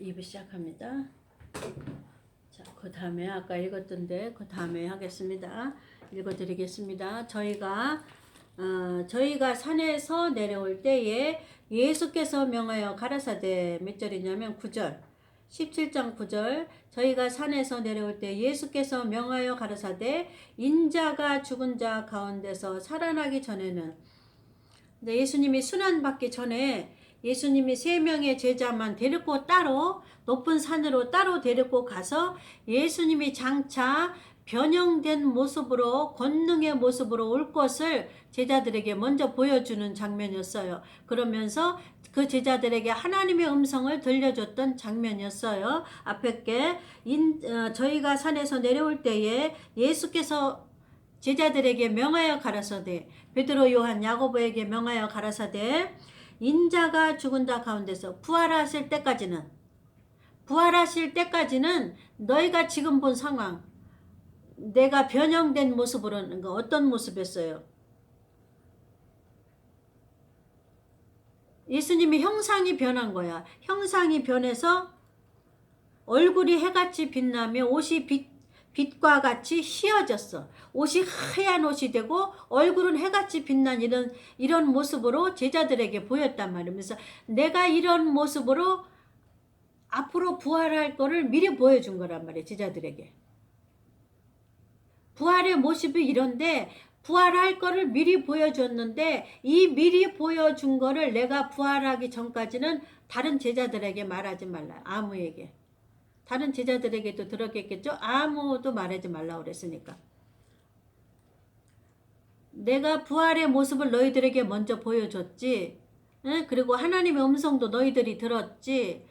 2부 시작합니다. 자, 그 다음에 아까 읽었던데 그 다음에 하겠습니다. 읽어드리겠습니다. 저희가 산에서 내려올 때에 예수께서 명하여 가라사대 몇 절이냐면 9절 17장 9절 저희가 산에서 내려올 때 예수께서 명하여 가라사대 인자가 죽은 자 가운데서 살아나기 전에는 예수님이 순환받기 전에 예수님이 3명의 제자만 데리고 따로 높은 산으로 따로 데리고 가서 예수님이 장차 변형된 모습으로 권능의 모습으로 올 것을 제자들에게 먼저 보여주는 장면이었어요. 그러면서 그 제자들에게 하나님의 음성을 들려줬던 장면이었어요. 앞에 게 저희가 산에서 내려올 때에 예수께서 제자들에게 명하여 가라사대 베드로 요한 야고보에게 명하여 가라사대 인자가 죽은 자 가운데서 부활하실 때까지는 너희가 지금 본 상황 내가 변형된 모습으로는 어떤 모습이었어요? 예수님이 형상이 변한 거야. 형상이 변해서 얼굴이 해같이 빛나며 옷이 빛과 같이 휘어졌어. 옷이 하얀 옷이 되고 얼굴은 해같이 빛난 이런 모습으로 제자들에게 보였단 말이에요. 그래서 내가 이런 모습으로 앞으로 부활할 거를 미리 보여준 거란 말이에요. 제자들에게. 부활의 모습이 이런데 부활할 거를 미리 보여줬는데 이 미리 보여준 거를 내가 부활하기 전까지는 다른 제자들에게 말하지 말라. 아무에게. 다른 제자들에게도 들었겠죠? 아무도 말하지 말라고 그랬으니까. 내가 부활의 모습을 너희들에게 먼저 보여줬지. 응? 그리고 하나님의 음성도 너희들이 들었지.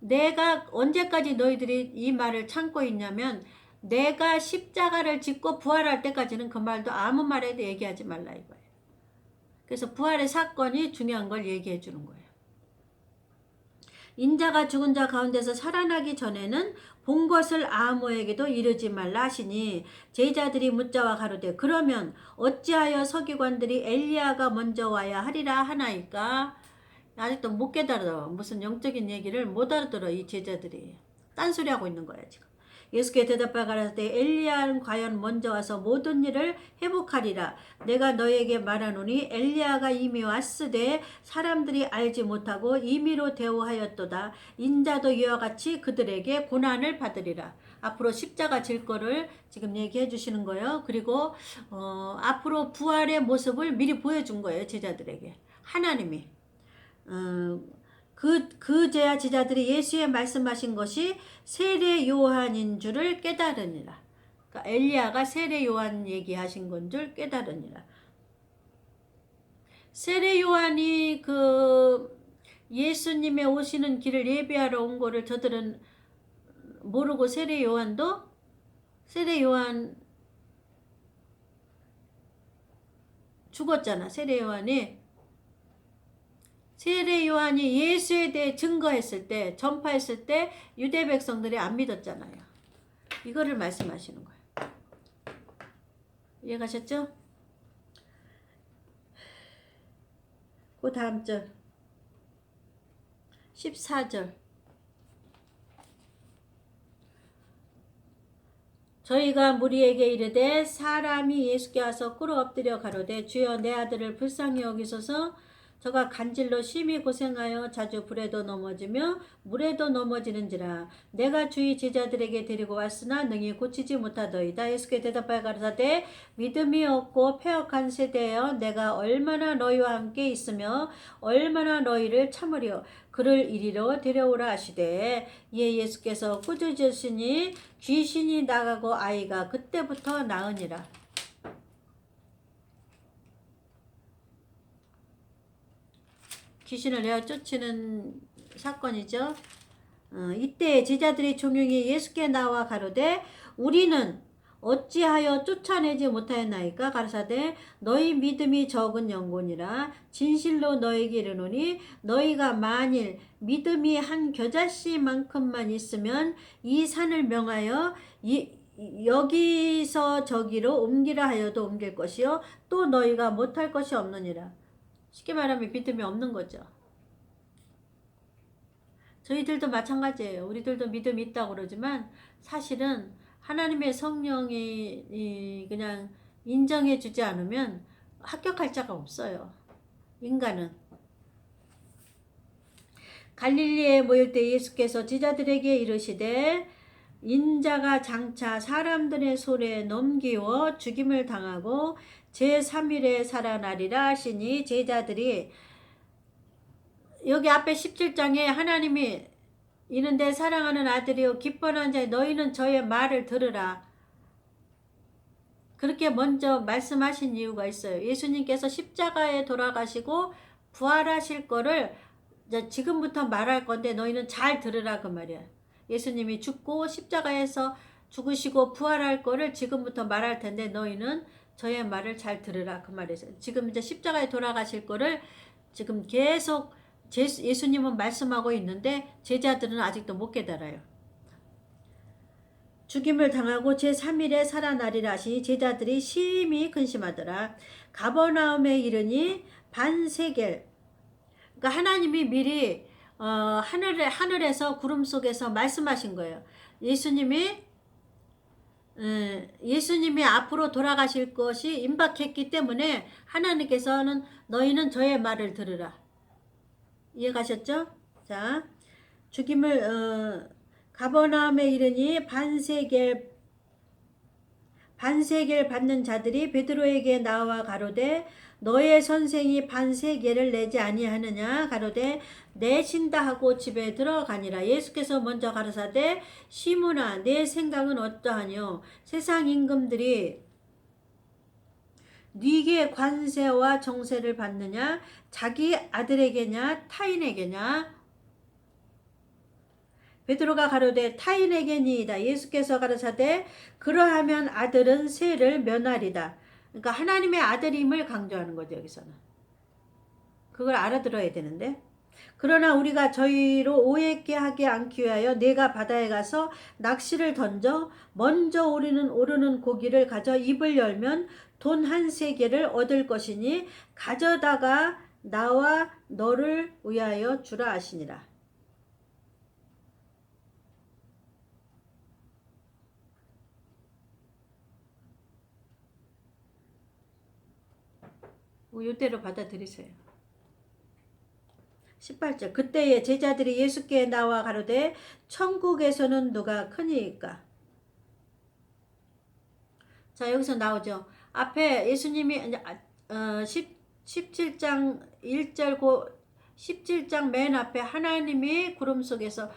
내가 언제까지 너희들이 이 말을 참고 있냐면 내가 십자가를 짓고 부활할 때까지는 그 말도 아무 말에도 얘기하지 말라 이거예요. 그래서 부활의 사건이 중요한 걸 얘기해 주는 거예요. 인자가 죽은 자 가운데서 살아나기 전에는 본 것을 아무에게도 이르지 말라 하시니 제자들이 묻자와 가로되 그러면 어찌하여 서기관들이 엘리야가 먼저 와야 하리라 하나이까? 아직도 못 깨달아. 무슨 영적인 얘기를 못 알아들어 이 제자들이. 딴소리하고 있는 거야 지금. 예수께 대답하여 가라사대 엘리야는 과연 먼저 와서 모든 일을 회복하리라. 내가 너에게 말하노니 엘리야가 이미 왔으되 사람들이 알지 못하고 임의로 대우하였도다. 인자도 이와 같이 그들에게 고난을 받으리라. 앞으로 십자가 질 거를 지금 얘기해 주시는 거예요. 그리고 앞으로 부활의 모습을 미리 보여준 거예요. 제자들에게. 하나님이. 그 제자들이 예수의 말씀하신 것이 세례 요한인 줄을 깨달으니라. 그러니까 엘리야가 세례 요한 얘기하신 건 줄 깨달으니라. 세례 요한이 그 예수님의 오시는 길을 예비하러 온 거를 저들은 모르고 세례 요한 죽었잖아. 세례 요한이 예수에 대해 증거했을 때, 전파했을 때 유대 백성들이 안 믿었잖아요. 이거를 말씀하시는 거예요. 이해가셨죠? 그 다음 절 14절 저희가 무리에게 이르되 사람이 예수께 와서 꿇어 엎드려 가로되 주여 내 아들을 불쌍히 여기소서 저가 간질로 심히 고생하여 자주 불에도 넘어지며 물에도 넘어지는지라 내가 주의 제자들에게 데리고 왔으나 능히 고치지 못하더이다. 예수께 대답하여 가라사대 믿음이 없고 패역한 세대여 내가 얼마나 너희와 함께 있으며 얼마나 너희를 참으려 그를 이리로 데려오라 하시되 이에 예수께서 꾸짖으시니 귀신이 나가고 아이가 그때부터 나으니라. 귀신을 내어 쫓치는 사건이죠. 이때 제자들이 종용이 예수께 나와 가로되 우리는 어찌하여 쫓아내지 못하였나이까? 가라사대 너희 믿음이 적은 영혼이라 진실로 너희에게 이르노니 너희가 만일 믿음이 한 겨자씨만큼만 있으면 이 산을 명하여 여기서 저기로 옮기라 하여도 옮길 것이요 또 너희가 못할 것이 없느니라. 쉽게 말하면 믿음이 없는 거죠. 저희들도 마찬가지예요. 우리들도 믿음이 있다고 그러지만 사실은 하나님의 성령이 그냥 인정해 주지 않으면 합격할 자가 없어요. 인간은. 갈릴리에 모일 때 예수께서 제자들에게 이르시되 인자가 장차 사람들의 손에 넘기워 죽임을 당하고 제3일에 살아나리라 하시니 제자들이 여기 앞에 17장에 하나님이 이는데 사랑하는 아들이요 기뻐하는 자여 너희는 저의 말을 들으라. 그렇게 먼저 말씀하신 이유가 있어요. 예수님께서 십자가에 돌아가시고 부활하실 거를 지금부터 말할 건데 너희는 잘 들으라 그 말이야. 예수님이 죽고 십자가에서 죽으시고 부활할 거를 지금부터 말할 텐데 너희는 저의 말을 잘 들으라 그 말이에요. 지금 이제 십자가에 돌아가실 거를 지금 계속 예수님은 말씀하고 있는데 제자들은 아직도 못 깨달아요. 죽임을 당하고 제3일에 살아나리라 하시니 제자들이 심히 근심하더라. 가버나움에 이르니 반세겔. 그러니까 하나님이 미리 하늘에서 구름 속에서 말씀하신 거예요. 예수님이 앞으로 돌아가실 것이 임박했기 때문에 하나님께서는 너희는 저의 말을 들으라. 이해가셨죠? 자, 죽임을 가버나움에 이르니 반세겔 받는 자들이 베드로에게 나와 가로되 너의 선생이 반세겔을 내지 아니하느냐 가로되 내신다 하고 집에 들어가니라. 예수께서 먼저 가라사대 시몬아 내 생각은 어떠하뇨? 세상 임금들이 네게 관세와 정세를 받느냐 자기 아들에게냐 타인에게냐? 베드로가 가로되 타인에게니이다. 예수께서 가라사대 그러하면 아들은 세를 면하리다. 그러니까 하나님의 아들임을 강조하는 거죠. 여기서는 그걸 알아들어야 되는데 그러나 우리가 저희로 오해케 하게 않기 위하여 내가 바다에 가서 낚시를 던져 먼저 오르는 고기를 가져 입을 열면 돈 한 세겔을 얻을 것이니 가져다가 나와 너를 위하여 주라 하시니라. 이대로 받아들이세요. 18절 그때에 제자들이 예수께 나와 가로되 천국에서는 누가 크니까. 자 여기서 나오죠. 앞에 예수님이 17장 1절 17장 맨 앞에 하나님이 구름 속에서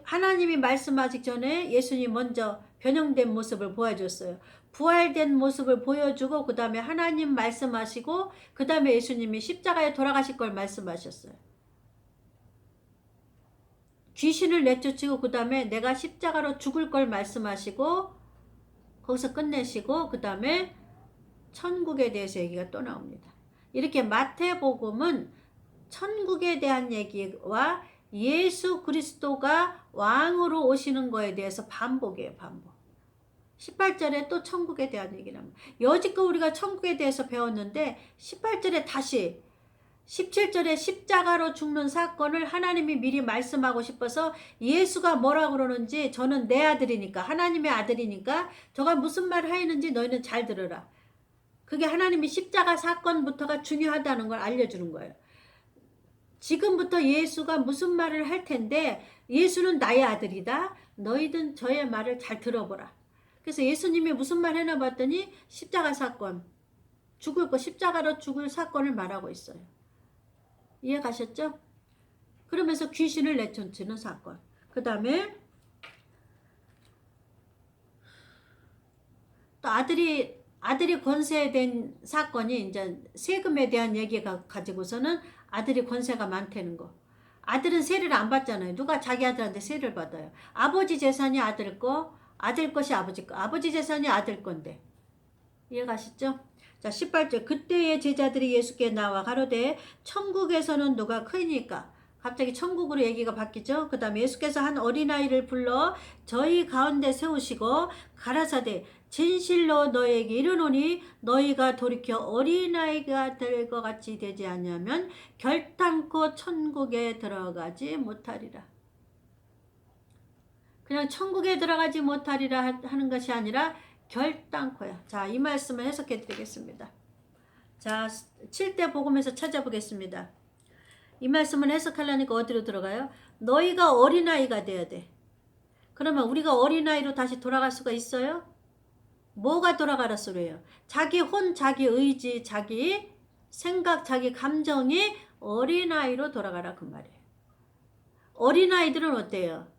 하나님이 말씀하기 전에 예수님 먼저 변형된 모습을 보여줬어요. 부활된 모습을 보여주고 그 다음에 하나님 말씀하시고 그 다음에 예수님이 십자가에 돌아가실 걸 말씀하셨어요. 귀신을 내쫓으고 그 다음에 내가 십자가로 죽을 걸 말씀하시고 거기서 끝내시고 그 다음에 천국에 대해서 얘기가 또 나옵니다. 이렇게 마태복음은 천국에 대한 얘기와 예수 그리스도가 왕으로 오시는 거에 대해서 반복이에요. 반복. 18절에 또 천국에 대한 얘기를 합니다. 여지껏 우리가 천국에 대해서 배웠는데 18절에 다시 17절에 십자가로 죽는 사건을 하나님이 미리 말씀하고 싶어서 예수가 뭐라고 그러는지 저는 내 아들이니까 하나님의 아들이니까 저가 무슨 말을 하였는지 너희는 잘 들으라. 그게 하나님이 십자가 사건부터가 중요하다는 걸 알려주는 거예요. 지금부터 예수가 무슨 말을 할 텐데 예수는 나의 아들이다. 너희든 저의 말을 잘 들어보라. 그래서 예수님이 무슨 말 해나 봤더니 십자가 사건, 십자가로 죽을 사건을 말하고 있어요. 이해 가셨죠? 그러면서 귀신을 내쫓는 사건. 그 다음에 또 아들이 권세된 사건이 이제 세금에 대한 얘기가 가지고서는 아들이 권세가 많다는 거. 아들은 세를 안 받잖아요. 누가 자기 아들한테 세를 받아요. 아버지 재산이 아들 거, 아들 것이 아버지 거. 아버지 재산이 아들 건데. 이해 가시죠? 자 18절 그때의 제자들이 예수께 나와 가로되 천국에서는 누가 크니까. 갑자기 천국으로 얘기가 바뀌죠. 그 다음에 예수께서 한 어린아이를 불러 저희 가운데 세우시고 가라사대 진실로 너희에게 이르노니 너희가 돌이켜 어린아이가 될 것 같이 되지 않으면 결단코 천국에 들어가지 못하리라. 그냥 천국에 들어가지 못하리라 하는 것이 아니라 결단코야. 자, 이 말씀을 해석해 드리겠습니다. 자, 7대 복음에서 찾아보겠습니다. 이 말씀을 해석하려니까 어디로 들어가요? 너희가 어린아이가 돼야 돼. 그러면 우리가 어린아이로 다시 돌아갈 수가 있어요? 뭐가 돌아가라 소리예요? 자기 혼, 자기 의지, 자기 생각, 자기 감정이 어린아이로 돌아가라 그 말이에요. 어린아이들은 어때요?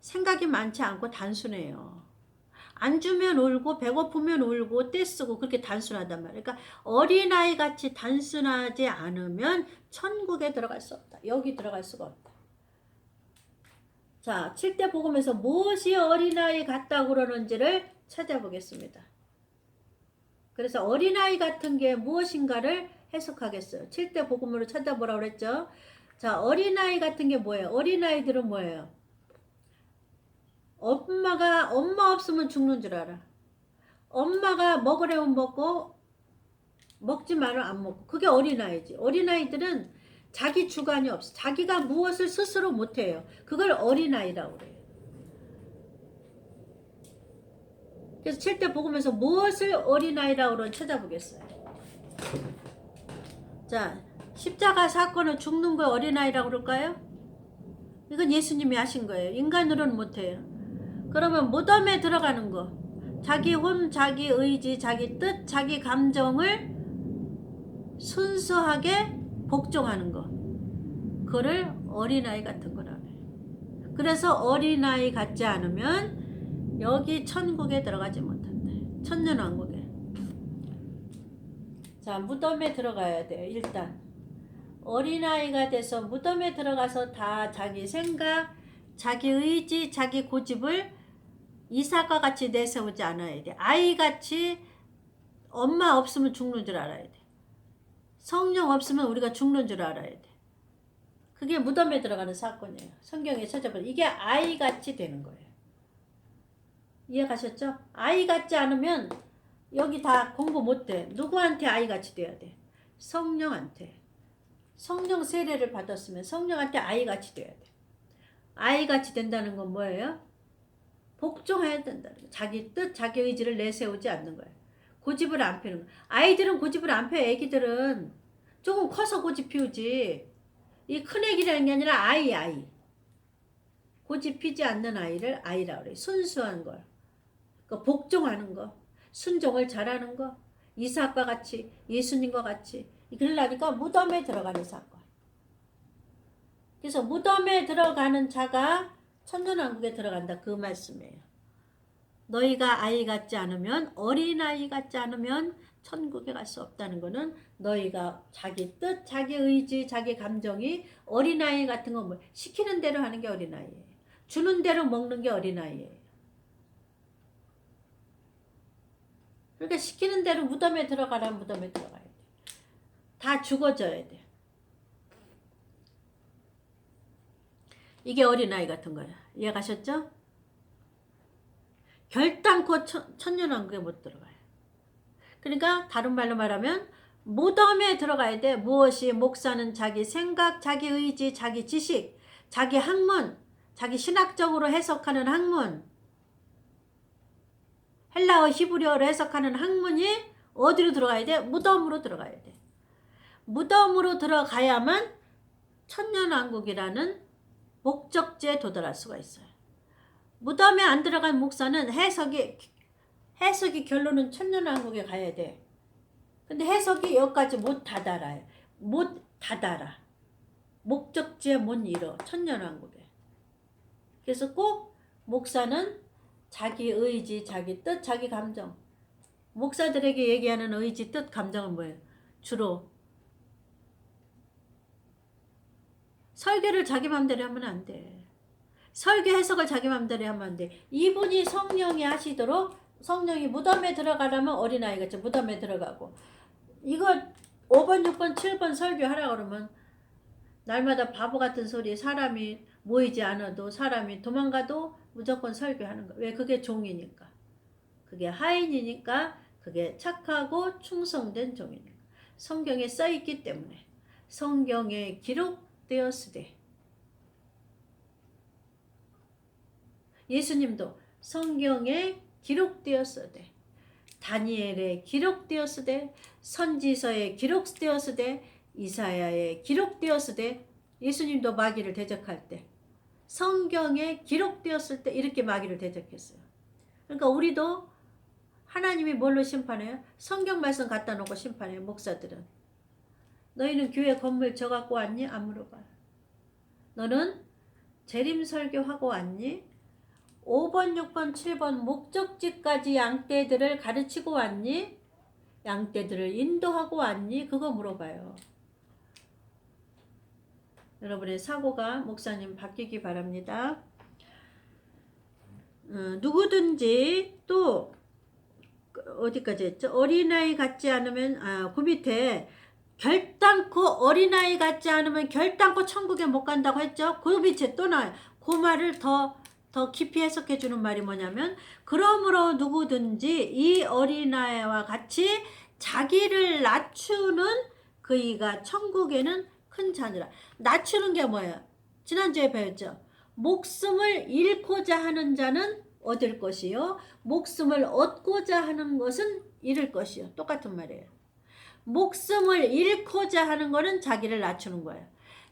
생각이 많지 않고 단순해요. 안 주면 울고 배고프면 울고 떼쓰고 그렇게 단순하단 말이에요. 그러니까 어린아이 같이 단순하지 않으면 천국에 들어갈 수 없다. 여기 들어갈 수가 없다. 자, 7대 복음에서 무엇이 어린아이 같다고 그러는지를 찾아보겠습니다. 그래서 어린아이 같은 게 무엇인가를 해석하겠어요. 7대 복음으로 찾아보라고 그랬죠. 자, 어린아이 같은 게 뭐예요? 어린아이들은 뭐예요? 엄마 없으면 죽는 줄 알아. 엄마가 먹으려면 먹고 먹지 말면 안 먹고. 그게 어린아이지. 어린아이들은 자기 주관이 없어. 자기가 무엇을 스스로 못해요. 그걸 어린아이라고 그래요. 그래서 7대 복음에서 무엇을 어린아이라고 그러는지 찾아보겠어요. 자, 십자가 사건을 죽는 걸 어린아이라고 그럴까요? 이건 예수님이 하신 거예요. 인간으로는 못해요. 그러면 무덤에 들어가는 거, 자기 혼, 자기 의지, 자기 뜻, 자기 감정을 순수하게 복종하는 거, 그거를 어린아이 같은 거라고 해요. 그래서 어린아이 같지 않으면 여기 천국에 들어가지 못한다. 천년왕국에. 자, 무덤에 들어가야 돼요. 일단 어린아이가 돼서 무덤에 들어가서 다 자기 생각, 자기 의지, 자기 고집을 이삭과 같이 내세우지 않아야 돼. 아이같이 엄마 없으면 죽는 줄 알아야 돼. 성령 없으면 우리가 죽는 줄 알아야 돼. 그게 무덤에 들어가는 사건이에요. 성경에 찾아보면 이게 아이같이 되는 거예요. 이해가셨죠? 아이같지 않으면 여기 다 공부 못해. 누구한테 아이같이 돼야 돼? 성령한테. 성령 세례를 받았으면 성령한테 아이같이 돼야 돼. 아이같이 된다는 건 뭐예요? 복종해야 된다는 거예요. 자기 뜻, 자기 의지를 내세우지 않는 거예요. 고집을 안 피우는 거예요. 아이들은 고집을 안 펴요. 애기들은 조금 커서 고집 피우지. 이 큰 애기라는 게 아니라 아이. 고집 피지 않는 아이를 아이라고 그래요. 순수한 걸. 그러니까 복종하는 거. 순종을 잘하는 거. 이삭과 같이, 예수님과 같이. 그러려니까 무덤에 들어가는 사건. 그래서 무덤에 들어가는 자가 천년왕국에 들어간다. 그 말씀이에요. 너희가 아이 같지 않으면, 어린아이 같지 않으면 천국에 갈 수 없다는 거는 너희가 자기 뜻, 자기 의지, 자기 감정이 어린아이 같은 거 뭐 시키는 대로 하는 게 어린아이예요. 주는 대로 먹는 게 어린아이예요. 그러니까 시키는 대로 무덤에 들어가라면 무덤에 들어가야 돼. 다 죽어져야 돼. 이게 어린아이 같은 거야. 이해가셨죠? 결단코 천년왕국에 못 들어가요. 그러니까 다른 말로 말하면 무덤에 들어가야 돼. 무엇이? 목사는 자기 생각, 자기 의지, 자기 지식, 자기 학문, 자기 신학적으로 해석하는 학문, 헬라어 히브리어로 해석하는 학문이 어디로 들어가야 돼? 무덤으로 들어가야 돼. 무덤으로 들어가야만 천년왕국이라는 목적지에 도달할 수가 있어요. 무덤에 안 들어간 목사는 해석이 결론은 천년왕국에 가야 돼. 근데 해석이 여기까지 못 다다라요. 못 다다라. 목적지에 못 이뤄. 천년왕국에. 그래서 꼭 목사는 자기 의지, 자기 뜻, 자기 감정. 목사들에게 얘기하는 의지, 뜻, 감정은 뭐예요? 주로 설교를 자기 맘대로 하면 안 돼. 설교 해석을 자기 맘대로 하면 안 돼. 이분이 성령이 하시도록 성령이 무덤에 들어가라면 어린아이같이 무덤에 들어가고, 이거 5번, 6번, 7번 설교하라 그러면 날마다 바보 같은 소리, 사람이 모이지 않아도 사람이 도망가도 무조건 설교하는 거야. 왜? 그게 종이니까. 그게 하인이니까 그게 착하고 충성된 종이니까. 성경에 써있기 때문에. 성경에 기록되었으되. 예수님도 성경에 기록되었으되, 다니엘에 기록되었으되, 선지서에 기록되었으되, 이사야에 기록되었으되. 예수님도 마귀를 대적할 때 성경에 기록되었을 때 이렇게 마귀를 대적했어요. 그러니까 우리도 하나님이 뭘로 심판해요? 성경 말씀 갖다 놓고 심판해요. 목사들은. 너희는 교회 건물 져 갖고 왔니? 안 물어봐요. 너는 재림 설교하고 왔니? 5번, 6번, 7번 목적지까지 양떼들을 가르치고 왔니? 양떼들을 인도하고 왔니? 그거 물어봐요. 여러분의 사고가 목사님 바뀌기 바랍니다. 누구든지 또 어디까지 했죠? 어린아이 같지 않으면 그 밑에 결단코 어린아이 같지 않으면 결단코 천국에 못 간다고 했죠? 그 밑에 또 나와요. 그 말을 더 깊이 해석해 주는 말이 뭐냐면, 그러므로 누구든지 이 어린아이와 같이 자기를 낮추는 그이가 천국에는 큰 자니라. 낮추는 게 뭐예요? 지난주에 배웠죠? 목숨을 잃고자 하는 자는 얻을 것이요, 목숨을 얻고자 하는 것은 잃을 것이요. 똑같은 말이에요. 목숨을 잃고자 하는 거는 자기를 낮추는 거예요.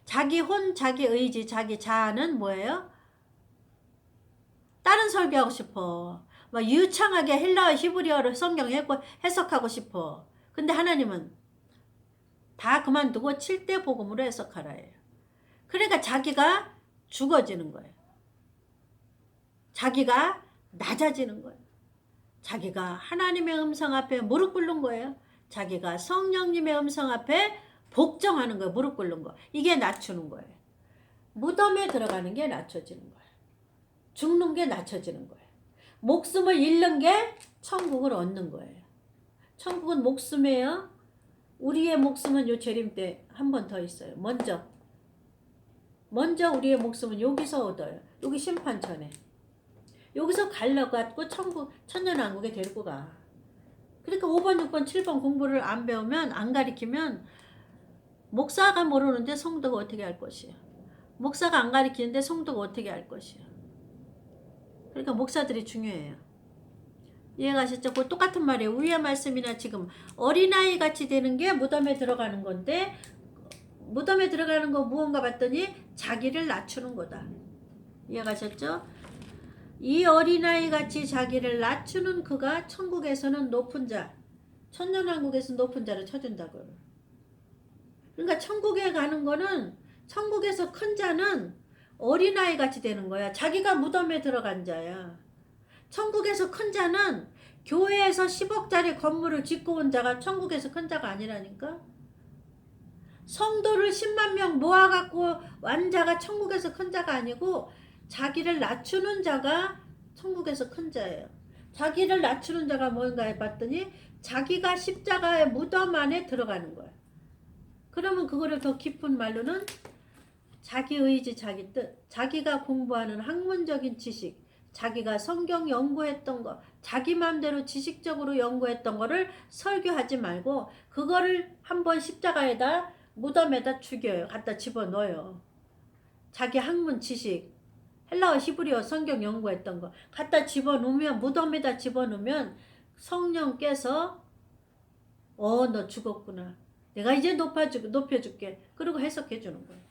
자기 혼, 자기 의지, 자기 자아는 뭐예요? 다른 설교하고 싶어. 막 유창하게 헬라어 히브리어로 성경 해석하고 싶어. 근데 하나님은 다 그만두고 7대 복음으로 해석하라 해요. 그러니까 자기가 죽어지는 거예요. 자기가 낮아지는 거예요. 자기가 하나님의 음성 앞에 무릎 꿇는 거예요. 자기가 성령님의 음성 앞에 복종하는 거예요. 무릎 꿇는 거. 이게 낮추는 거예요. 무덤에 들어가는 게 낮춰지는 거예요. 죽는 게 낮춰지는 거예요. 목숨을 잃는 게 천국을 얻는 거예요. 천국은 목숨이에요. 우리의 목숨은 요 재림 때 한 번 더 있어요. 먼저 우리의 목숨은 여기서 얻어요. 여기 심판 전에. 여기서 갈라갖고 천년왕국에 데리고 가. 그러니까 5번, 6번, 7번 공부를 안 배우면, 안 가르치면 목사가 모르는데 성도가 어떻게 할 것이야. 목사가 안 가르치는데 성도가 어떻게 할 것이야. 그러니까 목사들이 중요해요. 이해가셨죠? 그 똑같은 말이에요. 위의 말씀이나 지금 어린아이 같이 되는 게 무덤에 들어가는 건데, 무덤에 들어가는 거 무언가 봤더니 자기를 낮추는 거다. 이해가셨죠? 이 어린아이 같이 자기를 낮추는 그가 천국에서는 높은 자, 천년왕국에서 높은 자를 쳐준다고요. 그러니까 천국에 가는 거는, 천국에서 큰 자는 어린아이 같이 되는 거야. 자기가 무덤에 들어간 자야. 천국에서 큰 자는 교회에서 10억짜리 건물을 짓고 온 자가 천국에서 큰 자가 아니라니까. 성도를 10만 명 모아갖고 완 자가 천국에서 큰 자가 아니고, 자기를 낮추는 자가 천국에서 큰 자예요. 자기를 낮추는 자가 뭔가 해봤더니 자기가 십자가의 무덤 안에 들어가는 거예요. 그러면 그거를 더 깊은 말로는 자기 의지, 자기 뜻, 자기가 공부하는 학문적인 지식, 자기가 성경 연구했던 거, 자기 마음대로 지식적으로 연구했던 거를 설교하지 말고 그거를 한번 십자가에다, 무덤에다 죽여요. 갖다 집어넣어요. 자기 학문 지식, 헬라어 히브리어 성경 연구했던 거 갖다 집어넣으면, 무덤에다 집어넣으면 성령께서 너 죽었구나, 내가 이제 높여줄게. 그리고 해석해 주는 거예요.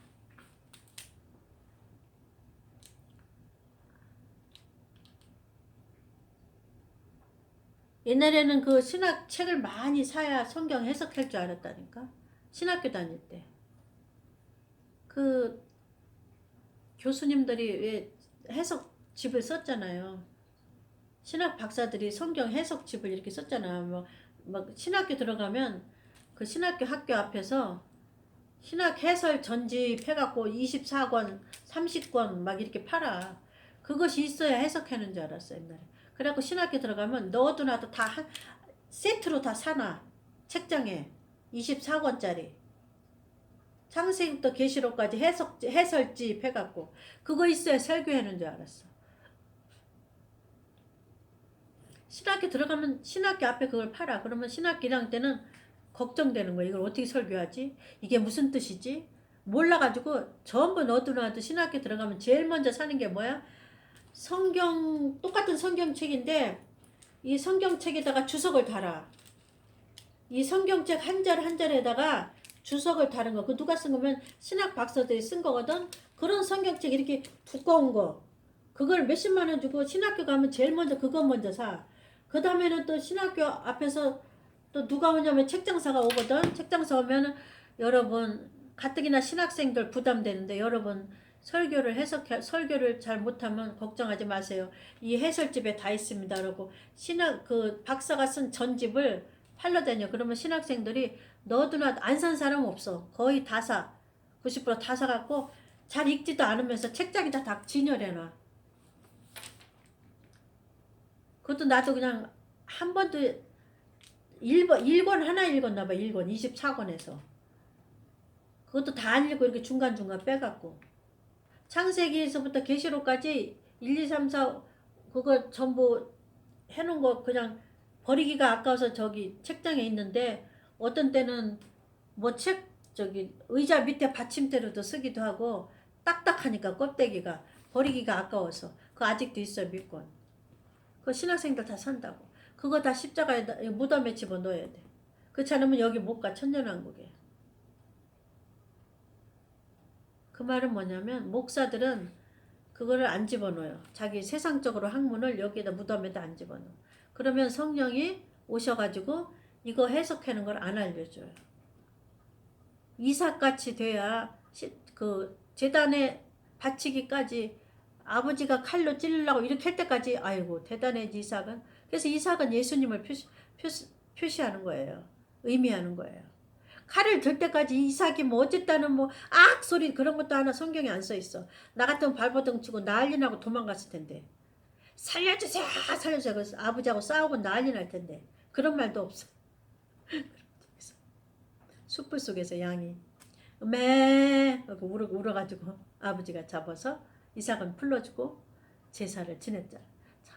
옛날에는 그 신학 책을 많이 사야 성경 해석할 줄 알았다니까. 신학교 다닐 때. 그 교수님들이 왜 해석집을 썼잖아요. 신학 박사들이 성경 해석집을 이렇게 썼잖아요. 막 신학교 들어가면 그 신학교 학교 앞에서 신학 해설 전집 해갖고 24권, 30권 막 이렇게 팔아. 그것이 있어야 해석하는 줄 알았어, 옛날에. 그래갖고 신학교 들어가면 너도 나도 다 세트로 다 사놔. 책장에 24권짜리. 창세기부터 계시록까지 해설집 해갖고 그거 있어야 설교하는 줄 알았어. 신학교 들어가면 신학교 앞에 그걸 팔아. 그러면 신학교 1학년 때는 걱정되는 거야. 이걸 어떻게 설교하지? 이게 무슨 뜻이지? 몰라가지고 전부 너도나도 신학교 들어가면 제일 먼저 사는 게 뭐야? 성경, 똑같은 성경책인데 이 성경책에다가 주석을 달아. 이 성경책 한 절 한 절에다가 주석을 다른 거. 그 누가 쓴 거면 신학 박사들이 쓴 거거든. 그런 성경책 이렇게 두꺼운 거. 그걸 몇십만 원 주고 신학교 가면 제일 먼저 그거 먼저 사. 그 다음에는 또 신학교 앞에서 또 누가 오냐면 책장사가 오거든. 책장사 오면은 여러분 가뜩이나 신학생들 부담되는데 여러분 설교를 잘 못하면 걱정하지 마세요. 이 해설집에 다 있습니다. 그러고 그 박사가 쓴 전집을 팔러 다녀. 그러면 신학생들이 너도나 안 산 사람 없어. 거의 다 사. 90%다 사갖고 잘 읽지도 않으면서 책장에다 다 진열해놔. 그것도 나도 그냥 한 번도 1권 하나 읽었나 봐. 1권 24권에서. 그것도 다 안 읽고 이렇게 중간중간 빼갖고. 창세기에서부터 계시록까지 1, 2, 3, 4 그거 전부 해놓은 거 그냥 버리기가 아까워서 저기 책장에 있는데 어떤 때는 뭐 의자 밑에 받침대로도 쓰기도 하고 딱딱하니까 껍데기가 버리기가 아까워서 그거 아직도 있어요. 몇 권. 그거 신학생들 다 산다고. 그거 다 십자가에 무덤에 집어넣어야 돼. 그렇지 않으면 여기 못 가. 천년왕국에. 그 말은 뭐냐면 목사들은 그거를 안 집어넣어요. 자기 세상적으로 학문을 여기에다 무덤에다 안 집어넣어. 그러면 성령이 오셔가지고 이거 해석하는 걸 안 알려줘요. 이삭같이 돼야 그 재단에 바치기까지 아버지가 칼로 찔르려고 이렇게 할 때까지 아이고 대단해지 이삭은. 그래서 이삭은 예수님을 표시하는 거예요. 의미하는 거예요. 칼을 들 때까지 이삭이 뭐 어쨌다는 뭐 악 소리 그런 것도 하나 성경에 안 써 있어. 나 같으면 발버둥 치고 난리 나고 도망갔을 텐데. 살려주세요 살려주세요. 그래서 아버지하고 싸우고 난리 날 텐데. 그런 말도 없어. 숯불 속에서 양이 매 울어가지고 아버지가 잡아서 이삭은 풀러주고 제사를 지냈잖아.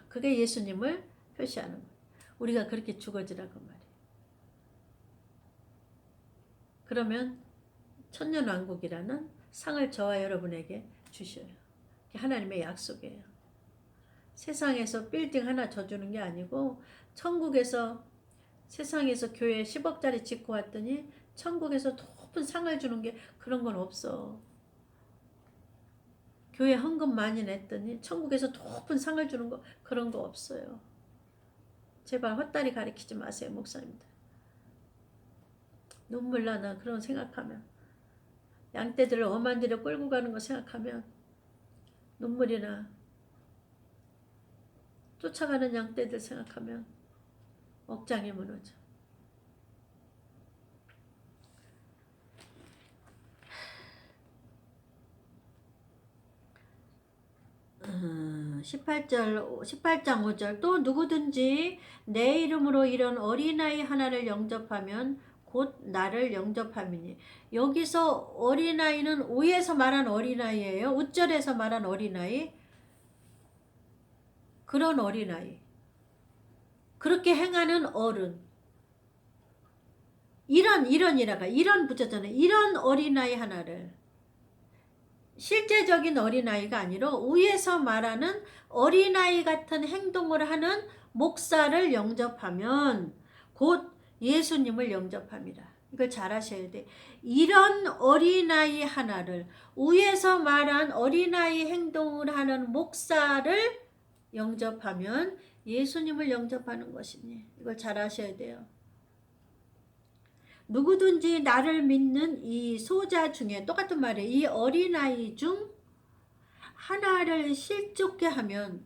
그게 예수님을 표시하는 거야. 우리가 그렇게 죽어지라고 말이야. 그러면 천년왕국이라는 상을 저와 여러분에게 주셔요. 하나님의 약속이에요. 세상에서 빌딩 하나 져주는 게 아니고 천국에서 세상에서 교회 10억짜리 짓고 왔더니 천국에서 높은 상을 주는 게 그런 건 없어. 교회 헌금 많이 냈더니 천국에서 높은 상을 주는 거 그런 거 없어요. 제발 헛다리 가리키지 마세요 목사님들. 눈물 나나 그런 생각하면. 양떼들을 엄한 데로 끌고 가는 거 생각하면 눈물이 나. 쫓아가는 양떼들 생각하면 억장이 무너져. 18장 5절 또 누구든지 내 이름으로 이런 어린아이 하나를 영접하면 곧 나를 영접함이니. 여기서 어린아이는 우에서 말한 어린아이예요. 우절에서 말한 어린아이. 그런 어린아이. 그렇게 행하는 어른. 이런 붙였잖아요. 이런 어린아이 하나를. 실제적인 어린아이가 아니라 위에서 말하는 어린아이 같은 행동을 하는 목사를 영접하면 곧 예수님을 영접합니다. 이걸 잘 하셔야 돼. 이런 어린아이 하나를 위에서 말한 어린아이 행동을 하는 목사를 영접하면 예수님을 영접하는 것이니 이걸 잘 하셔야 돼요. 누구든지 나를 믿는 이 소자 중에 똑같은 말이에요. 이 어린아이 중 하나를 실족게 하면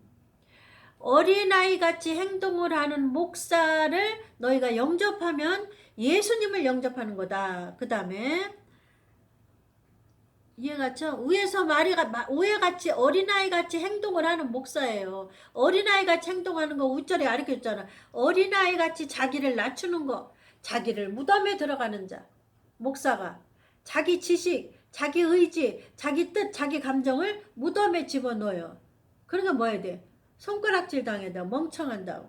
어린아이 같이 행동을 하는 목사를 너희가 영접하면 예수님을 영접하는 거다. 그 다음에 이해갔죠? 위에서 우애같이 어린아이같이 행동을 하는 목사예요. 어린아이같이 행동하는 거 우절에 가르쳐줬잖아. 어린아이같이 자기를 낮추는 거. 자기를 무덤에 들어가는 자. 목사가 자기 지식, 자기 의지, 자기 뜻, 자기 감정을 무덤에 집어넣어요. 그러니까 뭐 해야 돼? 손가락질 당해다 멍청한다.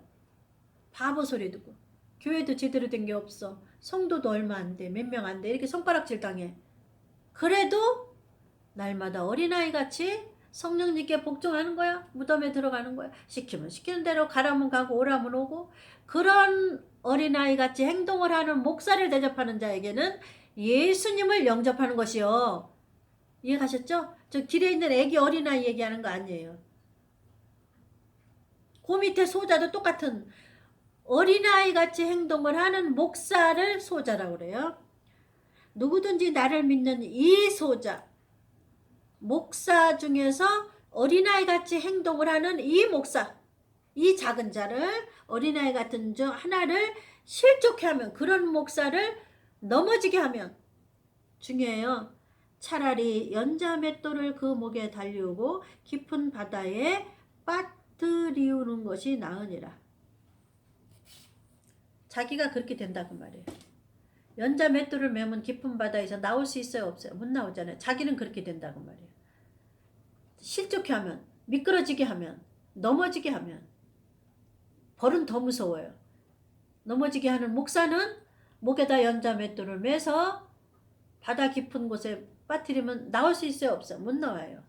바보 소리 듣고 교회도 제대로 된 게 없어. 성도도 얼마 안 돼. 몇 명 안 돼. 이렇게 손가락질 당해. 그래도 날마다 어린아이같이 성령님께 복종하는 거야. 무덤에 들어가는 거야. 시키면 시키는 대로 가라면 가고 오라면 오고. 그런 어린아이같이 행동을 하는 목사를 대접하는 자에게는 예수님을 영접하는 것이요. 이해가셨죠? 저 길에 있는 애기 어린아이 얘기하는 거 아니에요. 그 밑에 소자도 똑같은 어린아이같이 행동을 하는 목사를 소자라고 그래요. 누구든지 나를 믿는 이 소자, 목사 중에서 어린아이같이 행동을 하는 이 목사, 이 작은 자를 어린아이 같은 중 하나를 실족해 하면, 그런 목사를 넘어지게 하면 중요해요. 차라리 연자 맷돌을 그 목에 달리우고 깊은 바다에 빠뜨리우는 것이 나으니라. 자기가 그렇게 된다고 말이에요. 연자 맷돌을 매면 깊은 바다에서 나올 수 있어요, 없어요? 못 나오잖아요. 자기는 그렇게 된다고 말이에요. 실족해 하면, 미끄러지게 하면, 넘어지게 하면 벌은 더 무서워요. 넘어지게 하는 목사는 목에다 연자 맷돌을 매서 바다 깊은 곳에 빠뜨리면 나올 수 있어요, 없어요? 못 나와요.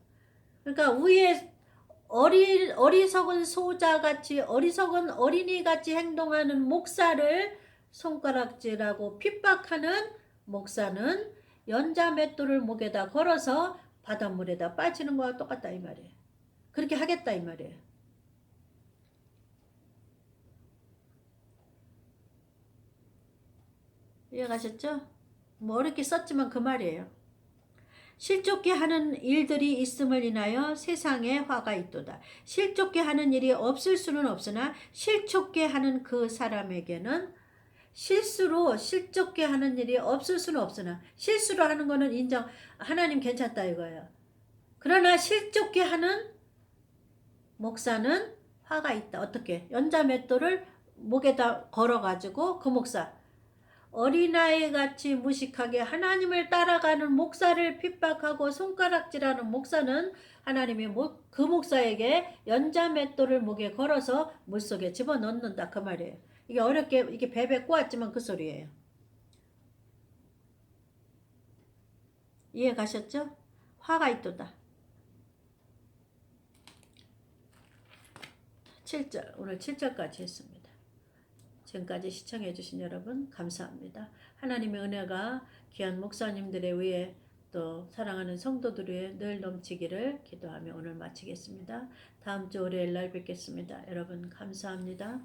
그러니까 위에 어리석은 소자같이, 어리석은 어린이같이 행동하는 목사를 손가락질하고 핍박하는 목사는 연자 맷돌을 목에다 걸어서 바닷물에다 빠지는 거와 똑같다 이 말이에요. 그렇게 하겠다 이 말이에요. 이해가셨죠? 뭐 어렵게 썼지만 그 말이에요. 실족게 하는 일들이 있음을 인하여 세상에 화가 있도다. 실족게 하는 일이 없을 수는 없으나 실족게 하는 그 사람에게는 실수로 실족게 하는 일이 없을 수는 없으나, 실수로 하는 거는 인정, 하나님 괜찮다 이거예요. 그러나 실족게 하는 목사는 화가 있다. 어떻게? 연자 맷돌을 목에다 걸어가지고 그 목사, 어린아이같이 무식하게 하나님을 따라가는 목사를 핍박하고 손가락질하는 목사는 하나님이 그 목사에게 연자 맷돌을 목에 걸어서 물속에 집어넣는다 그 말이에요. 이게 어렵게 이게 베베 꼬았지만 그 소리예요. 이해 가셨죠? 화가 있도다. 7절, 오늘 7절까지 했습니다. 지금까지 시청해주신 여러분 감사합니다. 하나님의 은혜가 귀한 목사님들의 위에 또 사랑하는 성도들 위에 늘 넘치기를 기도하며 오늘 마치겠습니다. 다음 주 월요일 날 뵙겠습니다. 여러분 감사합니다.